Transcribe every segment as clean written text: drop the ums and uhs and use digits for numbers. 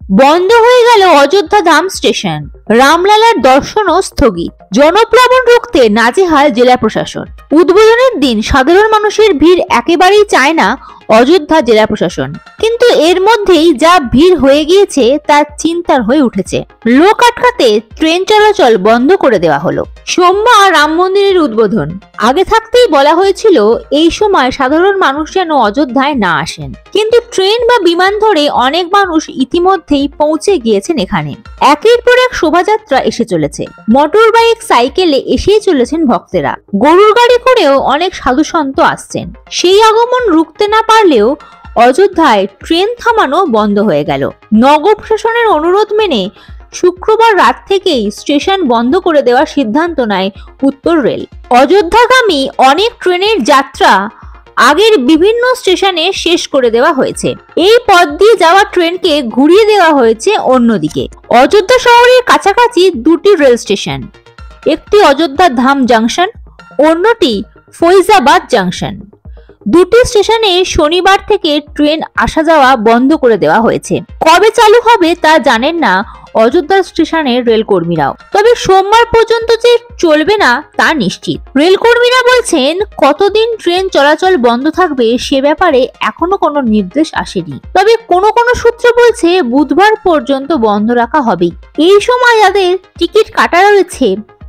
বন্ধ হয়ে গেল অযোধ্যা ধাম স্টেশন, রামলালার দর্শনও স্থগিত। জনপ্লাবন রুখতে নাজেহাল জেলা প্রশাসন। উদ্বোধনের দিন সাধারণ মানুষের ভিড় একেবারেই চায় না অযোধ্যা জেলা প্রশাসন, কিন্তু এর মধ্যেই যা ভিড় হয়ে গিয়েছে তা চিন্তার হয়ে উঠেছে। লোক আটকাতে ট্রেন চলাচল বন্ধ করে দেওয়া হলো। সোমবার রাম মন্দিরের উদ্বোধন। আগে থাকতেই বলা হয়েছিল এই সময় সাধারণ মানুষ যেন অযোধ্যায় না আসেন, কিন্তু ট্রেন বা বিমান ধরে অনেক মানুষ ইতিমধ্যেই পৌঁছে গিয়েছেন এখানে। একের পর এক শোভাযাত্রা এসে চলেছে। মোটর বাইক, সাইকেলে এসেই চলেছেন ভক্তেরা। গরুর গাড়ি করেও অনেক সাধু সন্ত আসছেন। সেই আগমন রুখতে না পারলেও অযোধ্যায় ট্রেন থামানো বন্ধ হয়ে গেল। নগর প্রশাসনের অনুরোধ মেনে শুক্রবার রাত থেকেই স্টেশন বন্ধ করে দেওয়ার সিদ্ধান্ত নেয় উত্তর রেল। অযোধ্যাগামী অনেক ট্রেনের যাত্রা আগের বিভিন্ন স্টেশনে শেষ করে দেওয়া হয়েছে। এই পথ দিয়ে যাওয়া ট্রেনকে ঘুরিয়ে দেওয়া হয়েছে অন্যদিকে। অযোধ্যা শহরের কাছাকাছি দুটি রেল স্টেশন, একটি অযোধ্যা ধাম জাংশন, অন্যটি ফৈজাবাদ জাংশন। দুটি স্টেশনে শনিবার থেকে ট্রেন আসা যাওয়া বন্ধ করে দেওয়া হয়েছে। কবে চালু হবে তা জানেন না অযোধ্যা স্টেশনের রেলকর্মীরাও, তবে সোমবার পর্যন্ত যে চলবে না তা নিশ্চিত। রেলকর্মীরা বলছেন কতদিন ট্রেন চলাচল বন্ধ থাকবে সে ব্যাপারে এখনো কোনো নির্দেশ আসেনি, তবে কোনো কোনো সূত্র বলছে বুধবার পর্যন্ত বন্ধ রাখা হবে। এই সময় যাদের টিকিট কাটা রয়েছে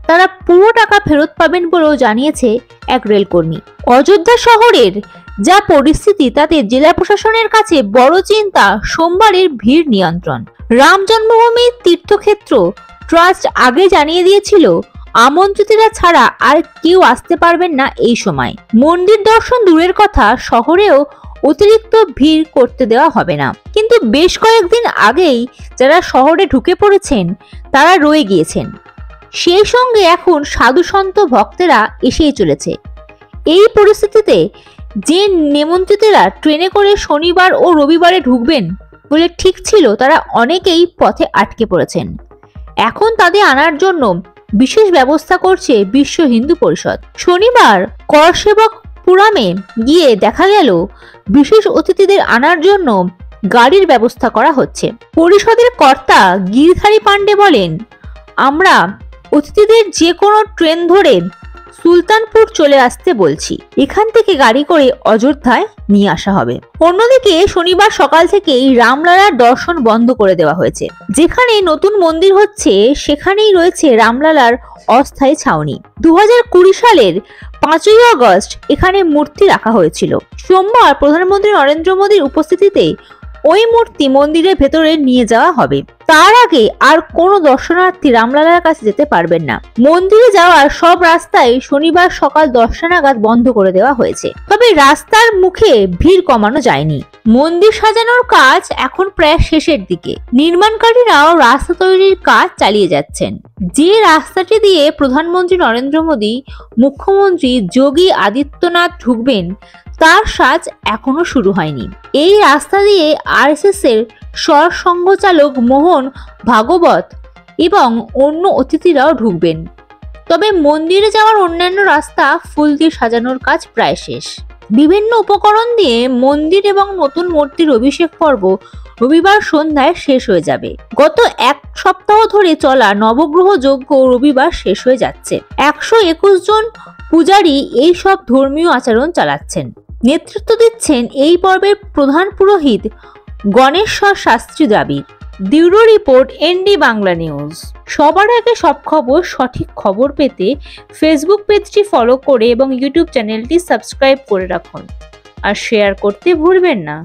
তারা পুরো টাকা ফেরত পাবেন বলেও জানিয়েছে এক রেলকর্মী। অযোধ্যা শহরের যা পরিস্থিতি তাতে জেলা প্রশাসনের কাছে বড় চিন্তা সোমবারের ভিড় নিয়ন্ত্রণ। রাম জন্মভূমি তীর্থক্ষেত্র ট্রাস্ট আগে জানিয়ে দিয়েছিল আমন্ত্রিতরা ছাড়া আর কেউ আসতে পারবেন না এই সময়। মন্দির দর্শন দূরের কথা, শহরেও অতিরিক্ত ভিড় করতে দেওয়া হবে না। কিন্তু বেশ কয়েকদিন আগেই যারা শহরে ঢুকে পড়েছেন তারা রয়ে গিয়েছেন। সেই সঙ্গে এখন সাধু সন্ত ভক্তেরা এসেই চলেছে। এই পরিস্থিতিতে যে নিমন্ত্রিতরা ট্রেনে করে শনিবার ও রবিবারে ঢুকবেন বলে ঠিক ছিল তারা অনেকেই পথে আটকে পড়েছেন। এখন তাদের আনার জন্য বিশেষ ব্যবস্থা করছে বিশ্ব হিন্দু পরিষদ। শনিবার করসেবক পুরামে গিয়ে দেখা গেল বিশেষ অতিথিদের আনার জন্য গাড়ির ব্যবস্থা করা হচ্ছে। পরিষদের কর্তা গিরধারী পান্ডে বলেন, আমরা অতিথিদের যে কোনো ট্রেন ধরে সুলতানপুর চলে আসতে বলছি, এখান থেকে গাড়ি করে অযোধ্যায় নিয়ে আসা হবে। অন্যদিকে শনিবার সকাল থেকেই রামলালার দর্শন বন্ধ করে দেওয়া হয়েছে। যেখানে নতুন মন্দির হচ্ছে সেখানেই রয়েছে রামলালার অস্থায়ী ছাউনি। 2020 সালের 5ই আগস্ট এখানে মূর্তি রাখা হয়েছিল। সোমবার প্রধানমন্ত্রী নরেন্দ্র মোদীর উপস্থিতিতে ওই মূর্তি মন্দিরের ভেতরে নিয়ে যাওয়া হবে। তার আগে আর কোনো দর্শনার্থী রামলালার কাছে যেতে পারবেন না। মন্দিরে যাওয়ার সব রাস্তায় শনিবার সকাল 10টা নাগাদ বন্ধ করে দেওয়া হয়েছে। তবে রাস্তার মুখে ভিড় কমানো যায়নি। মন্দির সাজানোর কাজ এখন প্রায় শেষের দিকে। নির্মাণকারীরাও রাস্তা তৈরির কাজ চালিয়ে যাচ্ছেন। যে রাস্তাটি দিয়ে প্রধানমন্ত্রী নরেন্দ্র মোদী, মুখ্যমন্ত্রী যোগী আদিত্যনাথ ঢুকবেন তার সাজ এখনো শুরু হয়নি। এই রাস্তা দিয়ে আরএসএস এর সরসংঘচালক মোহন ভাগবত এবং অন্য অতিথিরাও ঢুকবেন। তবে মন্দিরে যাওয়ার অন্যান্য রাস্তা ফুল দিয়ে সাজানোর কাজ প্রায় শেষ। বিভিন্ন উপকরণ দিয়ে মন্দির এবং নতুন মূর্তির অভিষেক পর্ব রবিবার সন্ধ্যায় শেষ হয়ে যাবে। গত এক সপ্তাহ ধরে চলা নবগ্রহ যজ্ঞ রবিবার শেষ হয়ে যাচ্ছে। 121 জন পূজারী এই সব ধর্মীয় আচরণ চালাচ্ছেন। নেতৃত্ব দিচ্ছেন এই পর্বের প্রধান পুরোহিত Ganeshwar Shastri Dravid. Bureau report, ND Bangla news. সবার আগে সব খবর, সঠিক খবর পেতে ফেসবুক পেজটি ফলো করে এবং ইউটিউব চ্যানেলটি সাবস্ক্রাইব করে রাখুন আর শেয়ার করতে ভুলবেন না।